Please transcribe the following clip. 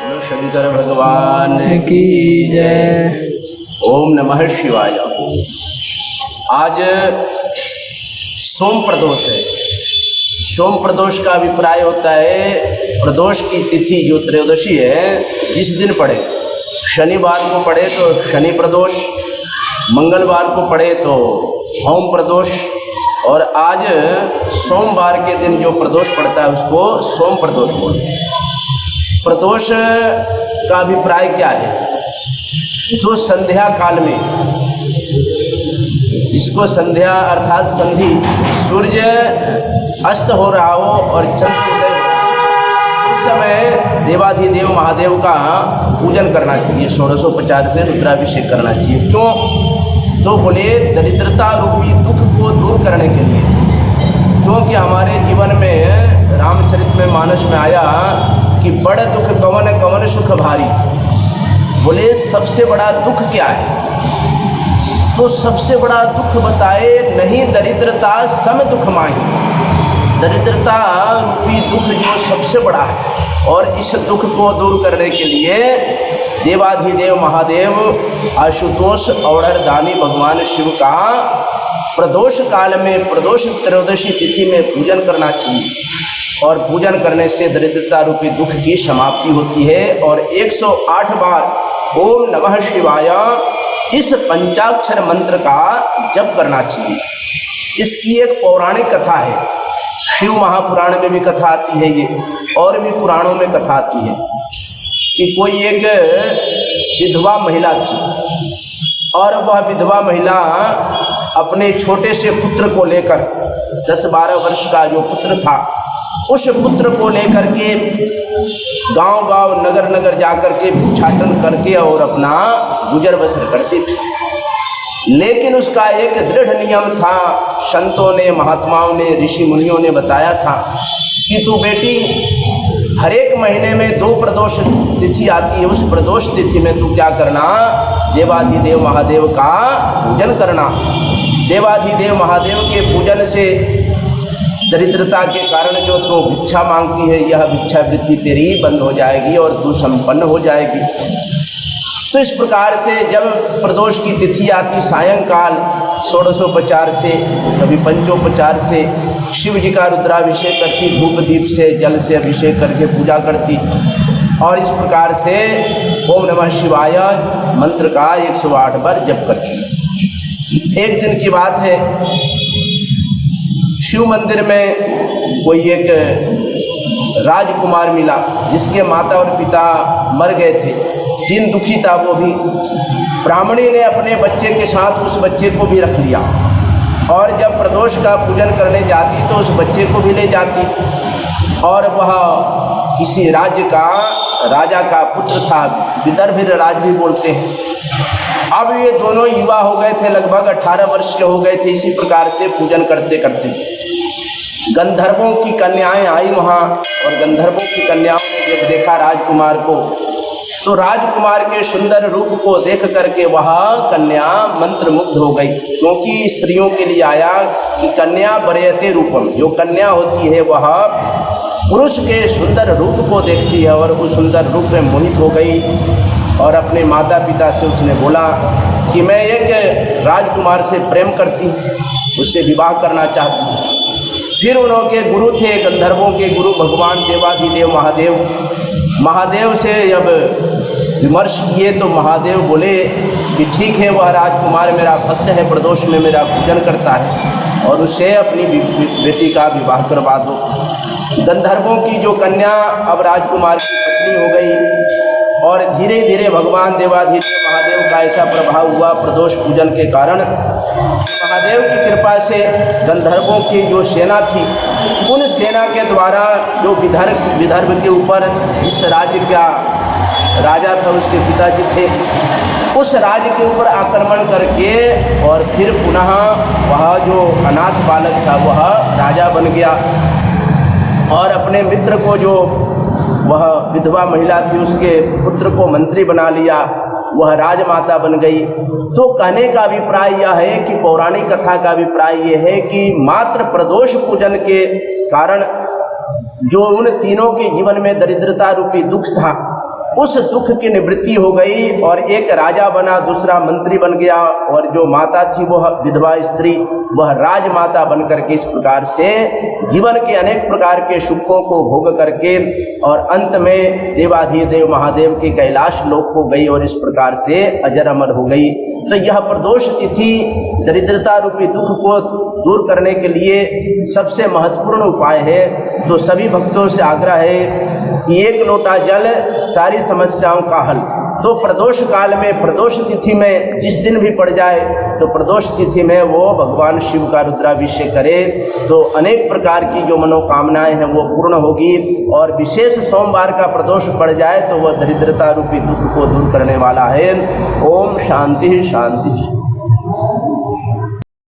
शंकर भगवान की जय। ओम नमः शिवाय। आज सोम प्रदोष है। सोम प्रदोष का अभिप्राय होता है प्रदोष की तिथि जो त्रयोदशी है जिस दिन पड़े, शनिवार को पड़े तो शनि प्रदोष, मंगलवार को पड़े तो होम प्रदोष, और आज सोमवार के दिन जो प्रदोष पड़ता है उसको सोम प्रदोष बोलते हैं। प्रदोष का अभिप्राय क्या है? तो संध्या काल में, जिसको संध्या अर्थात संधि, सूर्य अस्त हो रहा हो और चंद्र उदय हो, उस समय देवाधिदेव महादेव का पूजन करना चाहिए, षोडशोपचार से रुद्राभिषेक करना चाहिए। क्यों? तो बोले दरिद्रता रूपी दुख को दूर करने के लिए। क्योंकि हमारे जीवन में रामचरितमानस में आया कि बड़ दुख कवन कवन सुख भारी। बोले सबसे बड़ा दुख क्या है? तो सबसे बड़ा दुख बताए, नहीं दरिद्रता सम दुख माही। दरिद्रता रूपी दुख जो सबसे बड़ा है, और इस दुख को दूर करने के लिए देवाधिदेव महादेव आशुतोष औढ़र दानी भगवान शिव का प्रदोष काल में, प्रदोष त्रयोदशी तिथि में पूजन करना चाहिए। और पूजन करने से दरिद्रता रूपी दुख की समाप्ति होती है। और 108 बार ओम नमः शिवाय इस पंचाक्षर मंत्र का जप करना चाहिए। इसकी एक पौराणिक कथा है, शिव महापुराण में भी कथा आती है ये, और भी पुराणों में कथा आती है कि कोई एक विधवा महिला थी, और वह विधवा महिला अपने छोटे से पुत्र को लेकर, 10-12 वर्ष का जो पुत्र था, उस पुत्र को लेकर के गांव-गांव नगर-नगर जाकर के भिक्षाटन करके और अपना गुजर बसर करती थी। लेकिन उसका एक दृढ़ नियम था, संतों ने, महात्माओं ने, ऋषि मुनियों ने बताया था कि तू बेटी हर एक महीने में 2 प्रदोष तिथि आती है, उस प्रदोष तिथि में तू क्या करना, देवाधिदेव महादेव का पूजन करना। देवाधिदेव महादेव के पूजन से दरिद्रता के कारण जो तो भिक्षा मांगती है, यह भिक्षा वृत्ति तेरी बंद हो जाएगी और तू संपन्न हो जाएगी। तो इस प्रकार से जब प्रदोष की तिथि आती, सायंकाल षोडशोपचार से, कभी पंचोपचार से शिव जी का रुद्राभिषेक करती, धूप दीप से, जल से अभिषेक करके पूजा करती, और इस प्रकार से ओम नमः शिवाय मंत्र का 108 बार जप करती। एक दिन की बात है, शिव मंदिर में कोई एक राजकुमार मिला जिसके माता और पिता मर गए थे। दिन दुखी था वो भी। ब्राह्मणी ने अपने बच्चे के साथ उस बच्चे को भी रख लिया, और जब प्रदोष का पूजन करने जाती तो उस बच्चे को भी ले जाती। और वह किसी राज्य का राजा का पुत्र था, विदर्भ राज भी बोलते हैं। अब ये दोनों युवा हो गए थे, लगभग 18 वर्ष के हो गए थे। इसी प्रकार से पूजन करते करते गंधर्वों की कन्याएं आई वहाँ, और गंधर्वों की कन्याओं ने जब देखा राजकुमार को, तो राजकुमार के सुंदर रूप को देख करके वह कन्या मंत्रमुग्ध हो गई। क्योंकि स्त्रियों के लिए आया कि कन्या बरयते रूपम, जो कन्या होती है वह पुरुष के सुंदर रूप को देखती है, और उस सुंदर रूप में मोहित हो गई। और अपने माता पिता से उसने बोला कि मैं एक राजकुमार से प्रेम करती, उससे विवाह करना चाहती हूँ। फिर उनके गुरु थे, गंधर्वों के गुरु भगवान देवाधिदेव महादेव से जब विमर्श किए तो महादेव बोले कि ठीक है, वह राजकुमार मेरा भक्त है, प्रदोष में मेरा पूजन करता है, और उससे अपनी बेटी का विवाह करवा दो। गंधर्वों की जो कन्या अब राजकुमार की पत्नी हो गई, और धीरे धीरे भगवान देवाधिदेव महादेव का ऐसा प्रभाव हुआ प्रदोष पूजन के कारण। महादेव की कृपा से गंधर्वों की जो सेना थी, उन सेना के द्वारा जो विदर्भ के ऊपर जिस राज्य का राजा था, उसके पिताजी थे, उस राज्य के ऊपर आक्रमण करके, और फिर पुनः वह जो अनाथ बालक था वह राजा बन गया, और अपने मित्र को, जो वह विधवा महिला थी, उसके पुत्र को मंत्री बना लिया, वह राजमाता बन गई। तो कहने का अभिप्राय यह है कि पौराणिक कथा का अभिप्राय यह है कि मात्र प्रदोष पूजन के कारण जो उन तीनों के जीवन में दरिद्रता रूपी दुख था, उस दुख की निवृत्ति हो गई और एक राजा बना, दूसरा मंत्री बन गया, और जो माता थी वह विधवा स्त्री, वह राजमाता बनकर के इस प्रकार से जीवन के अनेक प्रकार के सुखों को भोग करके और अंत में देवाधिदेव महादेव के कैलाश लोक को गई और इस प्रकार से अजर अमर हो गई। तो यह प्रदोष तिथि दरिद्रता रूपी दुख को दूर करने के लिए सबसे महत्वपूर्ण उपाय है। तो सभी भक्तों से आग्रह है कि 1 लोटा जल सारी समस्याओं का हल। तो प्रदोष काल में, प्रदोष तिथि में जिस दिन भी पड़ जाए तो प्रदोष तिथि में वो भगवान शिव का रुद्राभिषेक करे तो अनेक प्रकार की जो मनोकामनाएं हैं वो पूर्ण होगी। और विशेष सोमवार का प्रदोष पड़ जाए तो वह दरिद्रता रूपी दुख को दूर करने वाला है। ओम शांति शांति।